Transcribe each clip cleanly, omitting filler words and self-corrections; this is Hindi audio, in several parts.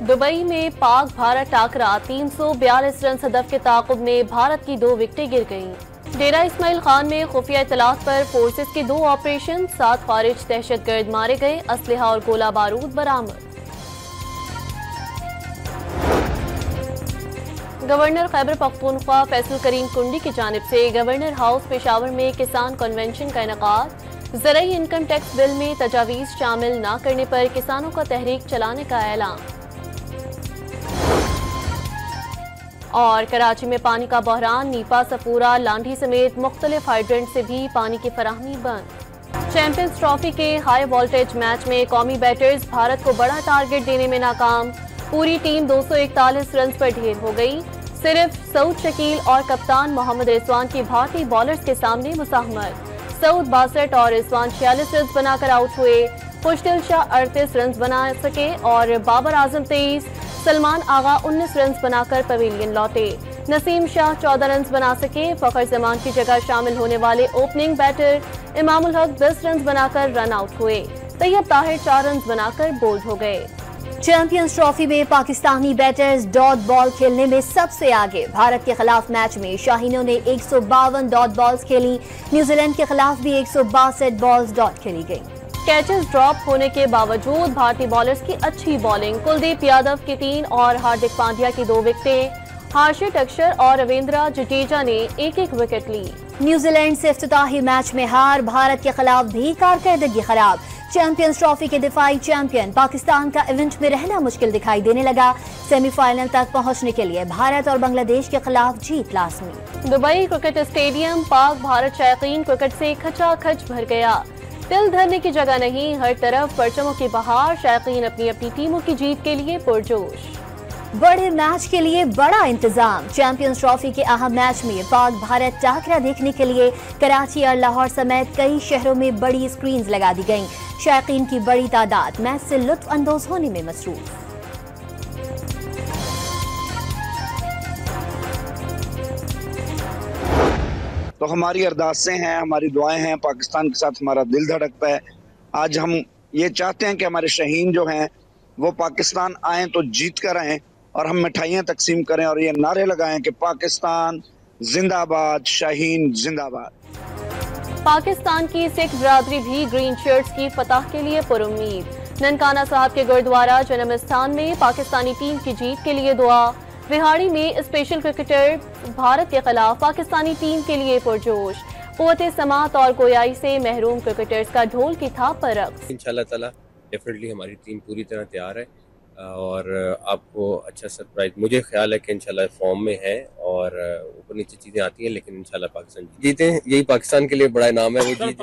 दुबई में पाक भारत टाकरा 342 रन हदफ के ताक़ुब में भारत की 2 विकेटें गिर गईं। डेरा इस्माइल खान में खुफिया इत्तलात पर फोर्सेस के 2 ऑपरेशन, 7 खारिज दहशतगर्द मारे गए, असलहा और गोला बारूद बरामद। गवर्नर खैबर पख्तूनख्वा फैसल करीम कुंडी की जानिब से गवर्नर हाउस पेशावर में किसान कन्वेंशन का इनेकाद। ज़राई इनकम टैक्स बिल में तजावीज़ शामिल न करने पर किसानों का तहरीक चलाने का ऐलान। और कराची में पानी का बहरान, नीपा, सफूरा, लांढी समेत मुख्तलिफ हाइड्रेंट से भी पानी की फराहमी बंद। चैंपियंस ट्रॉफी के हाई वोल्टेज मैच में कौमी बैटर्स भारत को बड़ा टारगेट देने में नाकाम। पूरी टीम 241 रन पर ढेर हो गई। सिर्फ सऊद शकील और कप्तान मोहम्मद रिजवान की भारतीय बॉलर्स के सामने मुसाहमत। सऊद 62 और रिजवान 46 रन बनाकर आउट हुए। खुशदिल शाह 38 रन बना सके और बाबर आजम 23, सलमान आगा 19 रन बनाकर पवेलियन लौटे। नसीम शाह 14 रन बना सके। फखर जमान की जगह शामिल होने वाले opening batter Imamul Haq 10 run बनाकर रन आउट हुए। तैयब ताहिर 4 रन बनाकर बोल्ड हो गए। चैंपियंस ट्रॉफी में पाकिस्तानी बैटर्स डॉट बॉल खेलने में सबसे आगे। भारत के खिलाफ मैच में शाहीनों ने 152 डॉट बॉल्स खेली। न्यूजीलैंड के खिलाफ भी 162 बॉल्स डॉट खेली गई। कैचेस ड्रॉप होने के बावजूद भारतीय बॉलर्स की अच्छी बॉलिंग। कुलदीप यादव की 3 और हार्दिक पांड्या की 2 विकेटें। हर्षित अक्षर और रविंद्र जडेजा ने 1-1 विकेट ली। न्यूजीलैंड से इफ्तिताही मैच में हार, भारत के खिलाफ भी कारकर्दगी खराब। चैंपियंस ट्रॉफी के दिफाई चैंपियन पाकिस्तान का इवेंट में रहना मुश्किल दिखाई देने लगा। सेमीफाइनल तक पहुंचने के लिए भारत और बांग्लादेश के खिलाफ जीत लाजमी। Dubai cricket stadium Pak Bharat शायकीन cricket से खचाखच भर गया। दिल धरने की जगह नहीं, हर तरफ परचमों की बहार। शायकीन अपनी अपनी टीमों की जीत के लिए पुरजोश। बड़े मैच के लिए बड़ा इंतजाम। चैंपियंस ट्रॉफी के अहम मैच में पाक भारत टाकरा देखने के लिए कराची और लाहौर समेत कई शहरों में बड़ी स्क्रीन्स लगा दी गईं। शायकीन की बड़ी तादाद मैच से लुत्फ अंदोज होने में मसरूफ। तो हमारी अरदासें हैं, हमारी दुआएं हैं, पाकिस्तान के साथ हमारा दिल धड़कता है। आज हम ये चाहते हैं कि हमारे शहीन जो हैं वो पाकिस्तान आएँ तो जीत कर आएँ और हम मिठाइयाँ तकसीम करें और ये नारे लगाएं कि पाकिस्तान जिंदाबाद, शाहीन जिंदाबाद। पाकिस्तान की सिख बरादरी भी ग्रीन शर्ट्स की फतह के लिए पुरुम्मीद। ननकाना साहब के गुरुद्वारा जन्म स्थान में पाकिस्तानी टीम की जीत के लिए दुआ। रिहाड़ी में स्पेशल क्रिकेटर भारत के खिलाफ पाकिस्तानी टीम के लिए पुरजोश। कुव्वत समात और गोयाई से महरूम क्रिकेटर्स का ढोल की थाप पर रक्स। इंशाल्लाह ताला डेफिनेटली हमारी टीम पूरी तरह तैयार है और आपको अच्छा सरप्राइज मुझे ख्याल है कि इंशाल्लाह फॉर्म में है और ऊपर नीचे चीज़ें आती हैं, लेकिन इंशाल्लाह पाकिस्तान जीते। यही पाकिस्तान के लिए बड़ा इनाम है, वो जीत।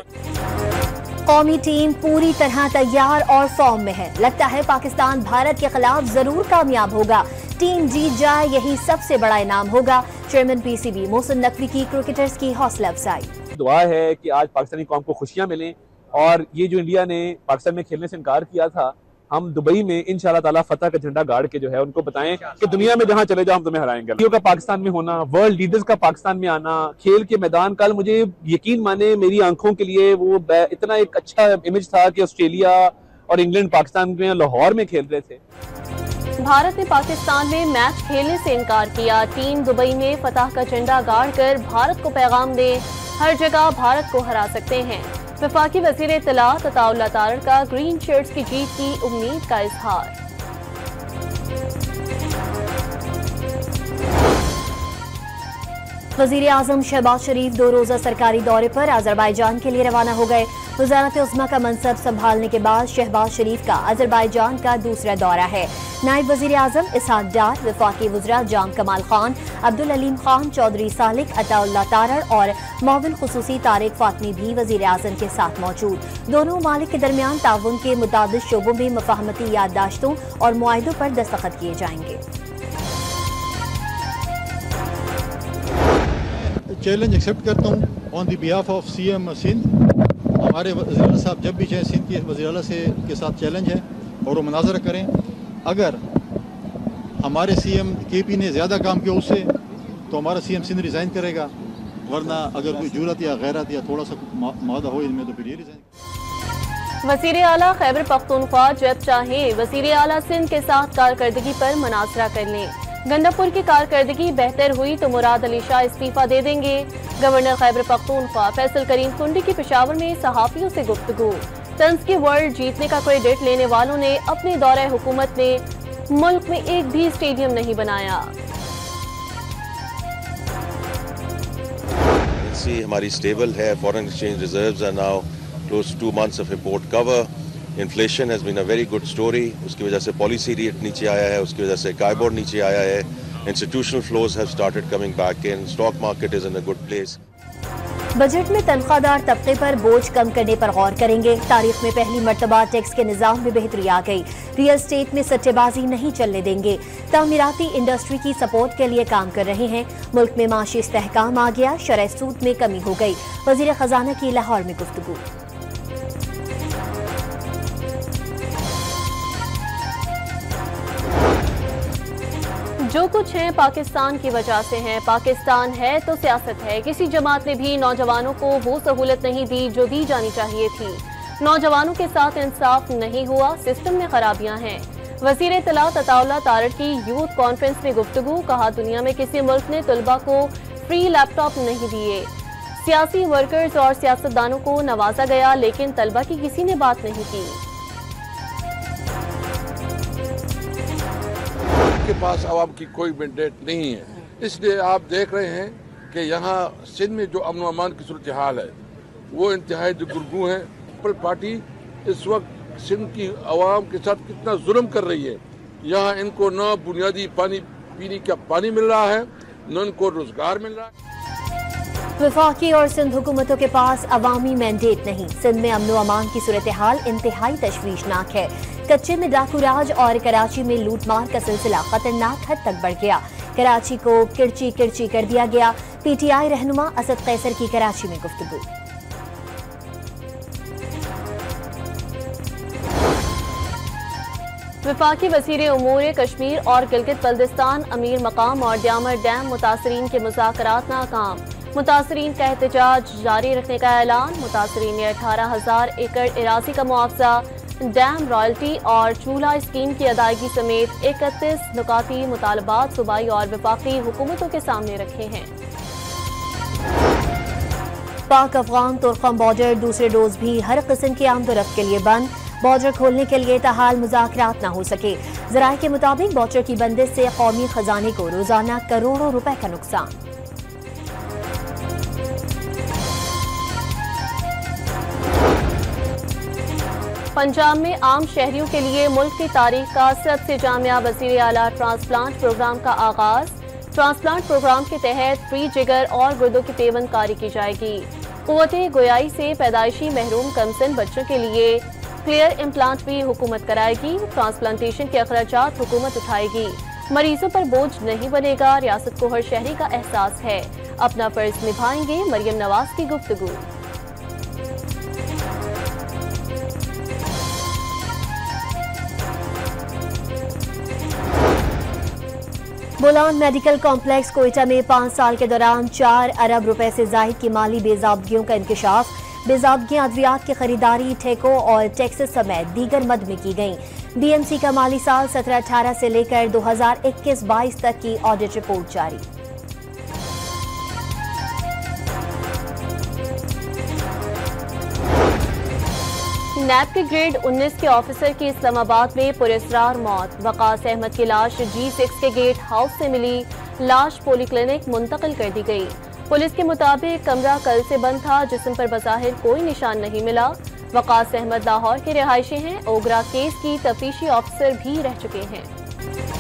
कौमी टीम पूरी तरह तैयार और फॉर्म में है। लगता है पाकिस्तान भारत के खिलाफ जरूर कामयाब होगा। टीम जीत जाए यही सबसे बड़ा इनाम होगा। चेयरमैन पीसीबी मोहसिन नकवी की क्रिकेटर्स की हौसला अफजाई। दुआ है कि आज पाकिस्तानी कौम को खुशियां मिलें और ये जो इंडिया ने पाकिस्तान में खेलने से इनकार किया था, हम दुबई में इंशाल्लाह ताला फतह का झंडा गाड़ के जो है उनको बताएं कि दुनिया में जहां चले जाओ हम तुम्हें हराएंगे। का पाकिस्तान में होना, वर्ल्ड लीडर्स का पाकिस्तान में आना, खेल के मैदान, कल मुझे यकीन माने मेरी आंखों के लिए वो इतना एक अच्छा इमेज था कि ऑस्ट्रेलिया और इंग्लैंड पाकिस्तान में लाहौर में खेल रहे थे। भारत ने पाकिस्तान में मैच खेलने से इनकार किया। टीम दुबई में फतह का झंडा गाड़ कर भारत को पैगाम दे, हर जगह भारत को हरा सकते हैं। वफाकी वज़ीर इत्तलात अताउल्लाह तारड़ का ग्रीन शर्ट्स की जीत की उम्मीद का इजहार। वज़ीर आज़म शहबाज शरीफ 2 रोज़ा सरकारी दौरे पर अज़रबैजान के लिए रवाना हो गए। वज़ारत उज़्मा का मनसब संभालने के बाद शहबाज शरीफ का अज़रबैजान का दूसरा दौरा है। नायब वज़ीर आज़म इसहाक डार, वफाकी वज़रा जाम कमाल खान, अब्दुल अलीम खान, चौधरी सालिक, अताउल्लाह तारड़ और मुआविन खुसूसी तारिक फातमी भी वज़ीर आज़म के साथ मौजूद। दोनों ममालिक के दरमियान ताउन के मुताबिक शोबों में मफाहमती याददाश्तों और मुआहिदों पर दस्तखत किए जाएंगे। चैलेंज एक्सेप्ट करता हूँ on the behalf of CM Sindh. हमारे वज़ीर साहब जब भी चाहे सिंध के वज़ीर आला से के साथ चैलेंज है और वो मुनाजरा करें। अगर हमारे सीएम केपी ने ज़्यादा काम किया उससे तो हमारा सीएम सिंध रिज़ाइन करेगा, वरना अगर कोई जुरत या गैरत या थोड़ा सा मादा हो इनमें तो फिर ये रिज़ाइन। वज़ीर आला खैबर पख्तूनख्वा जब चाहें वज़ीर आला सिंध के साथ कारकर्दगी पर मुनासरा कर लें। गंडापुर की कारकर्दगी बेहतर हुई तो मुराद अली शाह इस्तीफा दे देंगे। गवर्नर खैबर पख्तूनख्वा फैसल करीम कुंडी की पेशावर में सहाफियों से गुफ्तगू। तंज के वर्ल्ड जीतने का क्रेडिट लेने वालों ने अपने दौरे हुकूमत में मुल्क में एक भी स्टेडियम नहीं बनाया। हमारी स्टेबल है, foreign exchange reserves are now close to 2 months of import cover. Inflation has been a very good story, उसकी वजह से पॉलिसी रेट नीचे आया है, उसकी वजह से काइबोर नीचे आया है, institutional flows have started coming back in, stock market is in a good place. Budget में तनख्वाहदार तबके पर बोझ कम करने पर गौर करेंगे। तारीख में पहली मर्तबा टैक्स के निजाम में बेहतरी आ गई। रियल एस्टेट में सट्टेबाजी नहीं चलने देंगे। तामीराती इंडस्ट्री की सपोर्ट के लिए काम कर रहे हैं। मुल्क में माशी इस्तेहकाम आ गया, शरह सूद में कमी हो गई। वजीर खजाना की लाहौर में गुफ्तगू। जो कुछ है पाकिस्तान की वजह से है। पाकिस्तान है तो सियासत है। किसी जमात ने भी नौजवानों को वो सहूलत नहीं दी जो दी जानी चाहिए थी। नौजवानों के साथ इंसाफ नहीं हुआ, सिस्टम में खराबियां हैं। वजीर इत्तलात अताउल्लाह तारड़ की यूथ कॉन्फ्रेंस में गुफ्तगू। कहा दुनिया में किसी मुल्क ने तलबा को फ्री लैपटॉप नहीं दिए। सियासी वर्कर्स और सियासतदानों को नवाजा गया लेकिन तलबा की किसी ने बात नहीं की। के पास आवाम की कोई मैंडेट नहीं है, इसलिए आप देख रहे हैं कि यहाँ सिंध में जो अमन अमान की सूरत हाल है वो इंतहाई दुर्गुं है। पीपल पार्टी इस वक्त सिंध की आवाम के साथ कितना जुल्म कर रही है। यहाँ इनको न बुनियादी पानी पीने का पानी मिल रहा है, न इनको रोजगार मिल रहा है। वफाकी और सिंध हुकूमतों के पास अवामी मैंडेट नहीं। सिंध में अमन अमान की सूरत हाल इंतहाई तशवीशनाक है। कच्चे में डाकू राज और कराची में लूटमार का सिलसिला खतरनाक हद तक बढ़ गया। कराची को किरची किरची कर दिया गया। पीटीआई रहनुमा असद कैसर की कराची में गुफ्तगू। वफाकी वज़ीर उमूर कश्मीर और गिलगित बल्दिस्तान अमीर मकाम और द्यामर डैम मुतासरीन के मुज़ाकरात नाकाम। मुतासरीन का एहतजाज जारी रखने का ऐलान। मुतासरीन ने 18,000 एकड़ इराजी का मुआवजा, डैम रॉयल्टी और चूल्हा स्कीम की अदायगी समेत 31 नुकाती मुतालबात सूबाई और वफाकी हुकूमतों के सामने रखे हैं। पाक अफगान तुर्कम बॉर्डर दूसरे डोज भी हर किस्म की आमदोरफ्त के लिए बंद। बॉर्डर खोलने के लिए ताहाल मुज़ाकरात न हो सके। ज़राए के मुताबिक बॉर्डर की बंदिश से कौमी खजाने को रोजाना करोड़ों रुपए का नुकसान। पंजाब में आम शहरियों के लिए मुल्क की तारीख का सबसे जामिया वज़ीर आला ट्रांसप्लांट प्रोग्राम का आगाज। ट्रांसप्लांट प्रोग्राम के तहत फ्री जिगर और गुर्दों की पेवंदकारी की जाएगी। कुव्वते गोयाई से पैदाइशी महरूम कमसिन बच्चों के लिए क्लियर इम्प्लांट भी हुकूमत कराएगी। ट्रांसप्लांटेशन के अखराजात हुकूमत उठाएगी। मरीजों पर बोझ नहीं बनेगा। रियासत को हर शहरी का एहसास है, अपना फर्ज निभाएंगे। मरियम नवाज की गुफ्तगू। बोलान मेडिकल कॉम्प्लेक्स कोयटा में 5 साल के दौरान 4 अरब रुपए से जायद की माली बेजाबगियों का इंकशाफ। बेजाबगियां अद्वियात की खरीदारी, ठेकों और टैक्सेस समेत दीगर मद में की गईं। बीएमसी का माली साल 17-18 से लेकर 2021-22 तक की ऑडिट रिपोर्ट जारी। नैब के ग्रेड 19 के ऑफिसर की इस्लामाबाद में पुरस्रार मौत। वकास अहमद की लाश G6 के गेट हाउस से मिली। लाश पॉलीक्लिनिक मुंतकिल कर दी गई। पुलिस के मुताबिक कमरा कल से बंद था, जिस्म पर बज़ाहिर कोई निशान नहीं मिला। वकास अहमद लाहौर के रिहायशी हैं। ओगरा केस की तफ्तीशी ऑफिसर भी रह चुके हैं।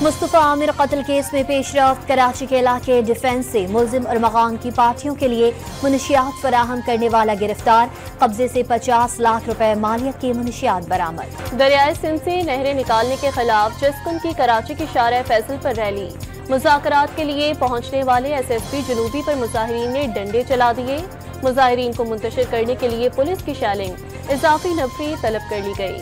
मुस्तफा आमिर कत्ल केस में पेशरफ्त। कराची के इलाके डिफेंस से मुलजिम और मकान की पार्टियों के लिए मुनशियात फराहम करने वाला गिरफ्तार। कब्जे से 50 लाख रुपए मालियत की मुनशियात बरामद। दरियाए सिंध से नहरें निकालने के खिलाफ जस्कुन की कराची की शारा फैसल पर रैली। मुज़ाकरात के लिए पहुंचने वाले SSP जनूबी पर मुजाहिरीन ने डंडे चला दिए। मुजाहिरीन को मुंतशिर करने के लिए पुलिस की शैलिंग, इजाफी नफरी तलब कर ली गई।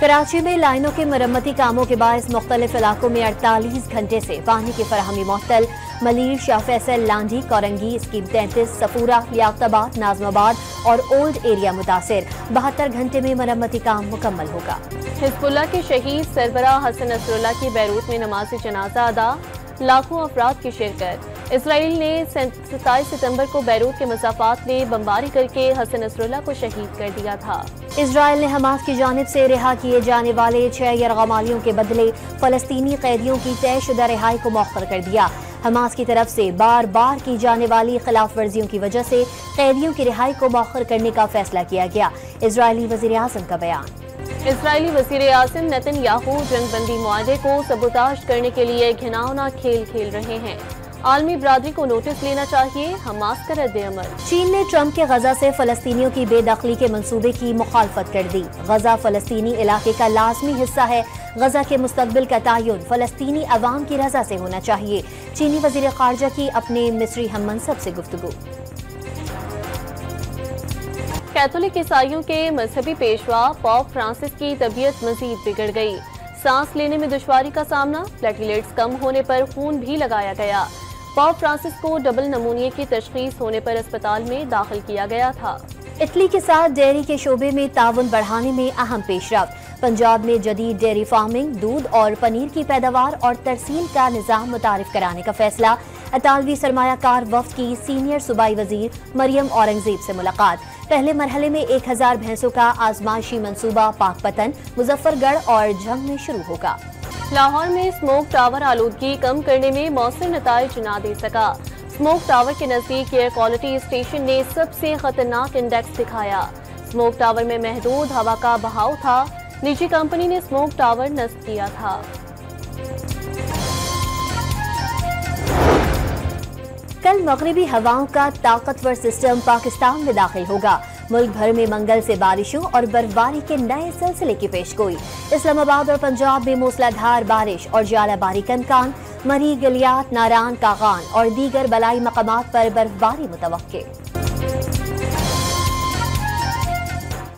कराची में लाइनों के मरम्मती कामों के बायस मुख्तलिफ इलाकों में 48 घंटे से पानी की फराहमी मुअत्तल। मलीर, शाह फैसल, लांडी, कोरंगी, स्कीम 33, सफूरा, लियाकताबाद, नाजमाबाद और ओल्ड एरिया मुतासिर। 72 घंटे में मरम्मती काम मुकम्मल होगा। हिजबुल्लाह के शहीद सरबराह हसन नसरुल्लाह की बैरूत में नमाज जनाजा अदा, लाखों अफराद की शिरकत। इसराइल ने 27 सितंबर को बैरूत के मसाफात में बमबारी करके हसन नसरुल्लाह को शहीद कर दिया था। इसराइल ने हमास की जानिब से रिहा किए जाने वाले 6 यरगमालियों के बदले फलस्तीनी कैदियों की तयशुदा रिहाई को मौखर कर दिया। हमास की तरफ से बार बार की जाने वाली खिलाफ वर्जियों की वजह से कैदियों की रिहाई को मौखर करने का फैसला किया गया। इजरायली वजीर आज़म का बयान। इजरायली वजीर आज़म नेतन्याहू जंगबंदी मुआहदे को सबूताज करने के लिए घिनौना खेल खेल रहे हैं। आलमी बरादरी को नोटिस लेना चाहिए, हमास का रद्द-ए-अमल। चीन ने ट्रंप के गजा से फलस्तीनियों की बेदखली के मंसूबे की मुखालफत कर दी। गजा फलस्तीनी इलाके का लाजमी हिस्सा है। गजा के मुस्तकबिल का तयन फलस्तीनी अवाम की रजा से होना चाहिए। चीनी वजीर खारजा की अपने मिस्री हममनसब से गुफ्तगू। कैथोलिक ईसाइयों के मजहबी पेशवा पोप फ्रांसिस की तबीयत मजीद बिगड़ गई। सांस लेने में दुश्वारी का सामना, प्लेटलेट्स कम होने पर खून भी लगाया गया। पोप फ्रांसिस को डबल नमूनिया की तशखीस होने पर अस्पताल में दाखिल किया गया था। इटली के साथ डेयरी के शोबे में ताउन बढ़ाने में अहम पेशरफ्त। पंजाब में जदीद डेयरी फार्मिंग, दूध और पनीर की पैदावार और तरसील का निज़ाम मुतारिफ कराने का फैसला। अतालवी सरमायाकार वफ्द की सीनियर सूबाई वजीर मरियम औरंगजेब से मुलाकात। पहले मरहले में 1000 भैंसों का आजमाइशी मंसूबा पाकपतन, मुजफ्फरगढ़ और झंग में शुरू होगा। लाहौर में स्मोक टावर आलूदगी कम करने में मौसर नताइज ना दे सका। स्मोक टावर के नजदीक एयर क्वालिटी स्टेशन ने सबसे खतरनाक इंडेक्स दिखाया। स्मोक टावर में महदूद हवा का बहाव था। निजी कंपनी ने स्मोक टावर नस्ब किया था। कल मगरिबी हवाओं का ताकतवर सिस्टम पाकिस्तान में दाखिल होगा। मुल्क भर में मंगल से बारिशों और बर्फबारी के नए सिलसिले की पेशगोई। इस्लामाबाद और पंजाब में मूसलाधार बारिश और जालाबारी का इम्कान। मरी, गलियात, नारान, कागान और दीगर बलाई मकामात पर बर्फबारी मुतवक्के।